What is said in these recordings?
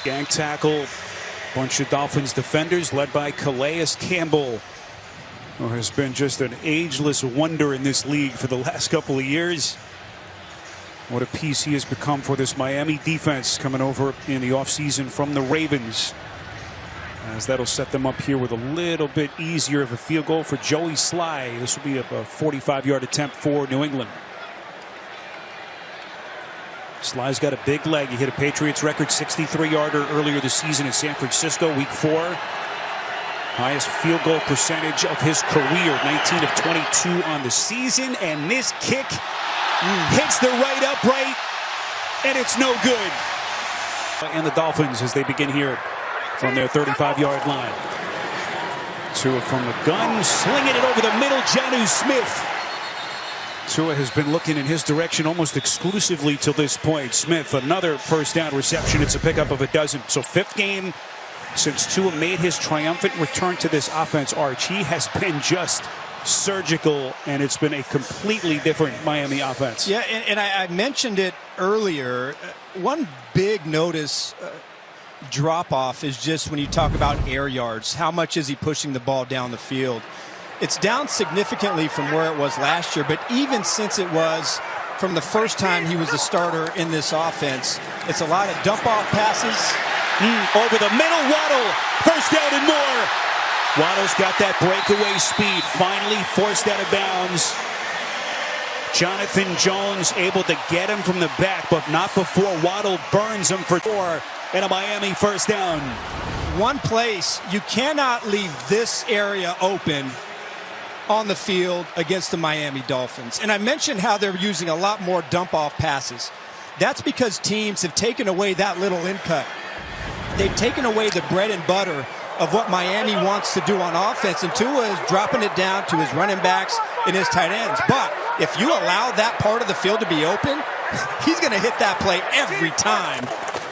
Gang tackle. Bunch of Dolphins defenders led by Calais Campbell, who has been just an ageless wonder in this league for the last couple of years. What a piece he has become for this Miami defense coming over in the offseason from the Ravens. As that'll set them up here with a little bit easier of a field goal for Joey Sly. This will be a 45-yard attempt for New England. Sly's got a big leg. He hit a Patriots record 63-yarder earlier this season in San Francisco, week 4. Highest field goal percentage of his career, 19 of 22 on the season. And this kick hits the right upright, and it's no good. And the Dolphins as they begin here from their 35-yard line. Tua from the gun, slinging it over the middle, Jonnu Smith. Tua has been looking in his direction almost exclusively till this point. Smith, another first down reception. It's a pickup of a dozen. So 5th game since Tua made his triumphant return to this offense, Arch. He has been just surgical, and it's been a completely different Miami offense. Yeah, and I mentioned it earlier. One big notice drop-off is just when you talk about air yards. How much is he pushing the ball down the field? It's down significantly from where it was last year, but even since it was from the first time he was the starter in this offense, it's a lot of dump-off passes. Over the middle, Waddle, first down and more. Waddle's got that breakaway speed, finally forced out of bounds. Jonathan Jones able to get him from the back, but not before Waddle burns him for 4 and a Miami first down. One place you cannot leave this area open on the field against the Miami Dolphins. And I mentioned how they're using a lot more dump-off passes. That's because teams have taken away that little in-cut. They've taken away the bread and butter of what Miami wants to do on offense, and Tua is dropping it down to his running backs and his tight ends. But if you allow that part of the field to be open, he's going to hit that play every time,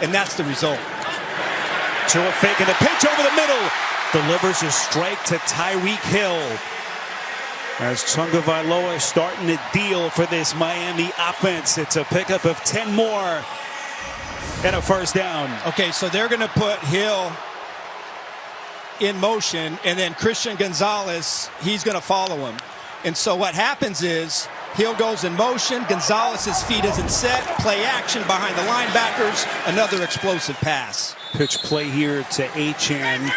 and that's the result. Tua faking the pitch over the middle, delivers a strike to Tyreek Hill. As Tagovailoa starting to deal for this Miami offense. It's a pickup of 10 more and a first down. Okay, so they're going to put Hill in motion, and then Christian Gonzalez, he's going to follow him. And so what happens is Hill goes in motion, Gonzalez's feet isn't set, play action behind the linebackers, another explosive pass. Pitch play here to Achane.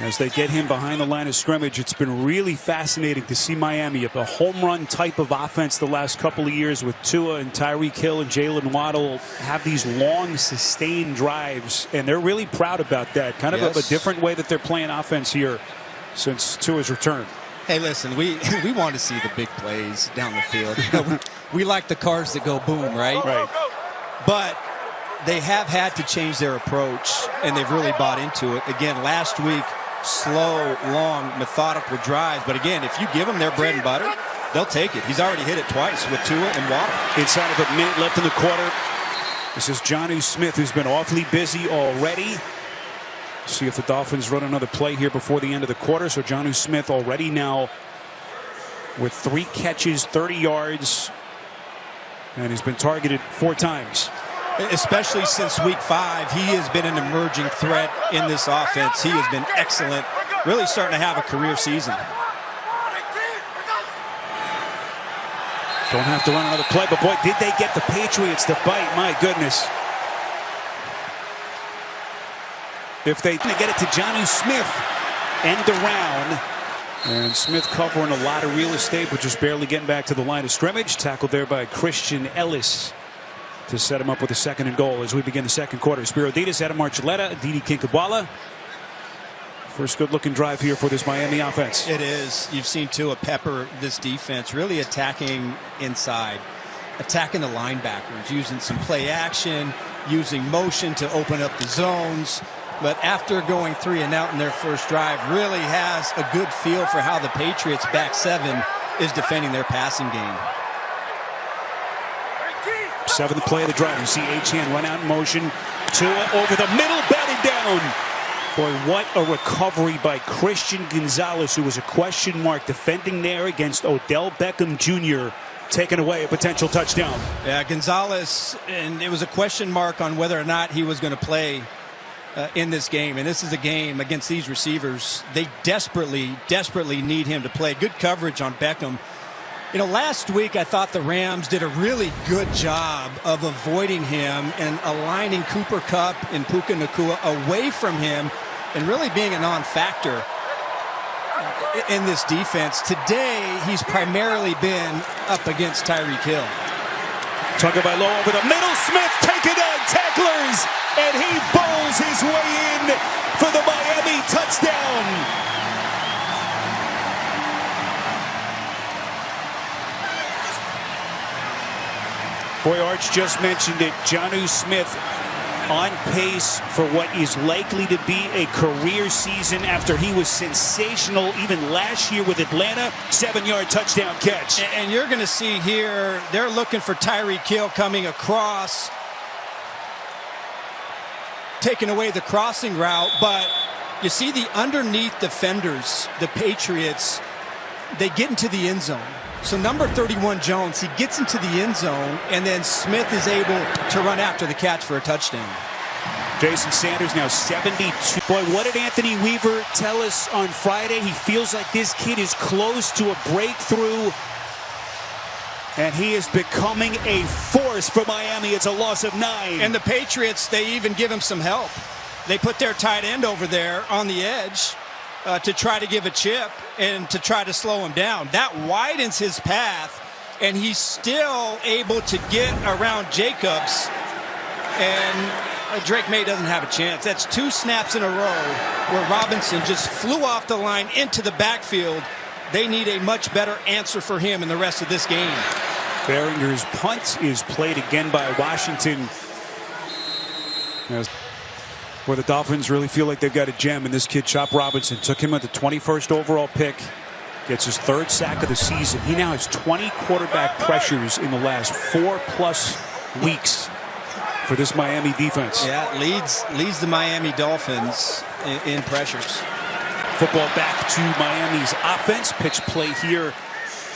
As they get him behind the line of scrimmage, it's been really fascinating to see Miami, a home run type of offense the last couple of years with Tua and Tyreek Hill and Jalen Waddle have these long, sustained drives, and they're really proud about that. Kind of a different way that they're playing offense here since Tua's return. Hey, listen, we want to see the big plays down the field. We like the cars that go boom, right? Right. But they have had to change their approach, and they've really bought into it. Again, last week, slow, long, methodical drives. But again, if you give them their bread and butter, they'll take it. He's already hit it twice with Tua and Waddle. Inside of a minute left in the quarter. This is Jonnu Smith, who's been awfully busy already. See if the Dolphins run another play here before the end of the quarter. So Jonnu Smith already now with 3 catches, 30 yards, and he's been targeted 4 times. Especially since week 5, he has been an emerging threat in this offense. He has been excellent, really starting to have a career season. Don't have to run another play, but boy, did they get the Patriots to bite. My goodness. If they get it to Jonnu Smith, end around. And Smith covering a lot of real estate, but just barely getting back to the line of scrimmage. Tackled there by Christian Ellis to set him up with a 2nd and goal as we begin the second quarter. Spiro Ditas, Adam Archuleta, Didi Kinkhabwala. First good-looking drive here for this Miami offense. It is. You've seen Tua pepper this defense, really attacking inside, attacking the linebackers, using some play action, using motion to open up the zones. But after going 3 and out in their first drive, really has a good feel for how the Patriots' back 7 is defending their passing game. 7th play of the drive. You see Achane run out in motion. Tua over the middle, batted down. Boy, what a recovery by Christian Gonzalez, who was a question mark defending there against Odell Beckham Jr. taking away a potential touchdown. Yeah, Gonzalez, and it was a question mark on whether or not he was going to play in this game. And this is a game against these receivers. They desperately need him to play. Good coverage on Beckham. You know, last week I thought the Rams did a really good job of avoiding him and aligning Cooper Kupp and Puka Nacua away from him and really being a non-factor in this defense. Today, he's primarily been up against Tyreek Hill. Tagovailoa over the middle. Smith taking on tacklers, and he bowls his way in for the Miami touchdown. Boy, Arch just mentioned it. Jonnu Smith on pace for what is likely to be a career season after he was sensational even last year with Atlanta. 7-yard touchdown catch. And you're going to see here, they're looking for Tyreek Hill coming across, taking away the crossing route. But you see the underneath defenders, the Patriots, they get into the end zone. So number 31, Jones, he gets into the end zone, and then Smith is able to run after the catch for a touchdown. Jason Sanders now 72. Boy, what did Anthony Weaver tell us on Friday? He feels like this kid is close to a breakthrough, and he is becoming a force for Miami. It's a loss of 9. And the Patriots, they even give him some help. They put their tight end over there on the edge to try to give a chip and to try to slow him down. That widens his path, and he's still able to get around Jacobs, and Drake May doesn't have a chance. That's 2 snaps in a row where Robinson just flew off the line into the backfield. They need a much better answer for him in the rest of this game. Behringer's punt is played again by Washington. Where the Dolphins really feel like they've got a gem, and this kid, Chop Robinson, took him at the 21st overall pick. Gets his 3rd sack of the season. He now has 20 quarterback pressures in the last 4+ weeks for this Miami defense. Yeah, leads the Miami Dolphins in pressures. Football back to Miami's offense. Pitch play here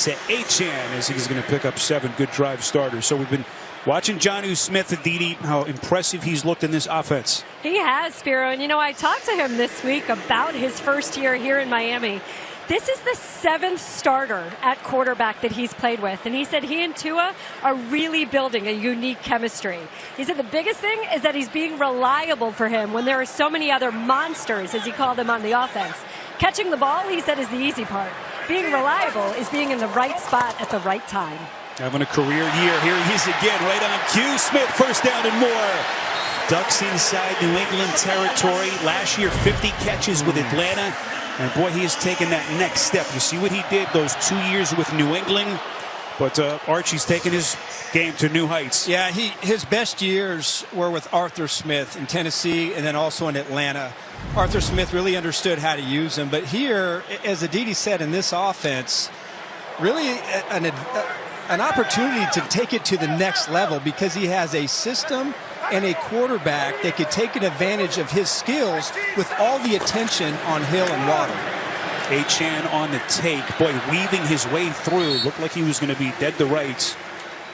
to Achane as he's going to pick up 7 good drive starters. So we've been watching Jonnu Smith, Aditi, how impressive he's looked in this offense. He has, Spiro. And, you know, I talked to him this week about his first year here in Miami. This is the 7th starter at quarterback that he's played with. And he said he and Tua are really building a unique chemistry. He said the biggest thing is that he's being reliable for him when there are so many other monsters, as he called them, on the offense. Catching the ball, he said, is the easy part. Being reliable is being in the right spot at the right time. Having a career year. Here he is again, right on cue. Smith, first down and more. Ducks inside New England territory. Last year, 50 catches with Atlanta. And boy, he has taken that next step. You see what he did those 2 years with New England. But Archie's taken his game to new heights. Yeah, his best years were with Arthur Smith in Tennessee and then also in Atlanta. Arthur Smith really understood how to use him. But here, as Aditi said, in this offense, really an opportunity to take it to the next level because he has a system and a quarterback that could take an advantage of his skills with all the attention on Hill and Waddle. Achane on the take. Boy, weaving his way through. Looked like he was going to be dead to rights.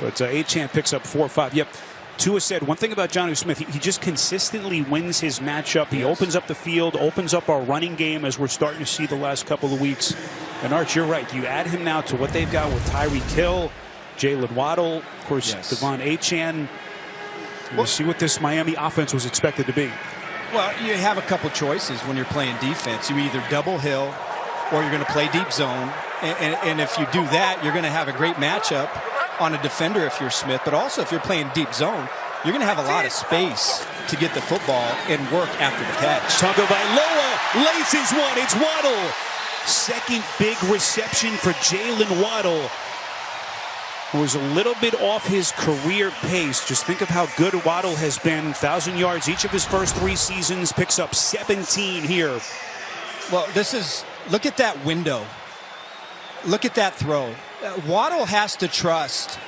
But Achane picks up 4 or 5. Yep. Tua said one thing about Jonnu Smith. He just consistently wins his matchup. He opens up the field, opens up our running game as we're starting to see the last couple of weeks. And Arch, you're right. You add him now to what they've got with Tyreek Hill, Jalen Waddle, of course, Devon Achane. We'll see what this Miami offense was expected to be. Well, you have a couple choices when you're playing defense. You either double Hill or you're going to play deep zone. And if you do that, you're going to have a great matchup on a defender if you're Smith. But also if you're playing deep zone, you're going to have a lot of space to get the football and work after the catch. Tagovailoa laces one. It's Waddle. Second big reception for Jalen Waddle, who was a little bit off his career pace. Just think of how good Waddle has been. 1,000 yards each of his first 3 seasons. Picks up 17 here. Well, look at that window. Look at that throw. Waddle has to trust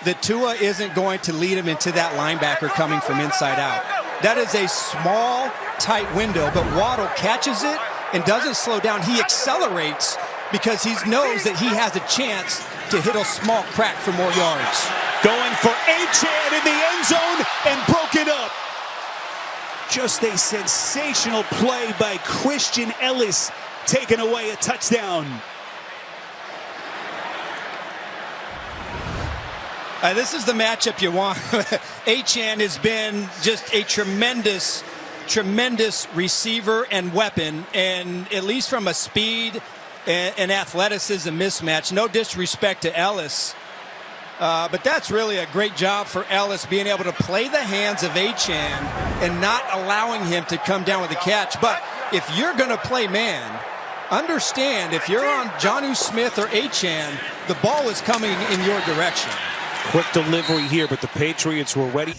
that Tua isn't going to lead him into that linebacker coming from inside out. That is a small, tight window, but Waddle catches it and doesn't slow down. He accelerates because he knows that he has a chance to hit a small crack for more yards. Going for Achane in the end zone and broken up. Just a sensational play by Christian Ellis, taking away a touchdown. This is the matchup you want. Achane has been just a tremendous receiver and weapon, and at least from a speed and athleticism mismatch. No disrespect to Ellis, but that's really a great job for Ellis, being able to play the hands of Achane and not allowing him to come down with a catch. But if you're going to play man, understand if you're on Jonnu Smith or Achane, the ball is coming in your direction. Quick delivery here, but the Patriots were ready.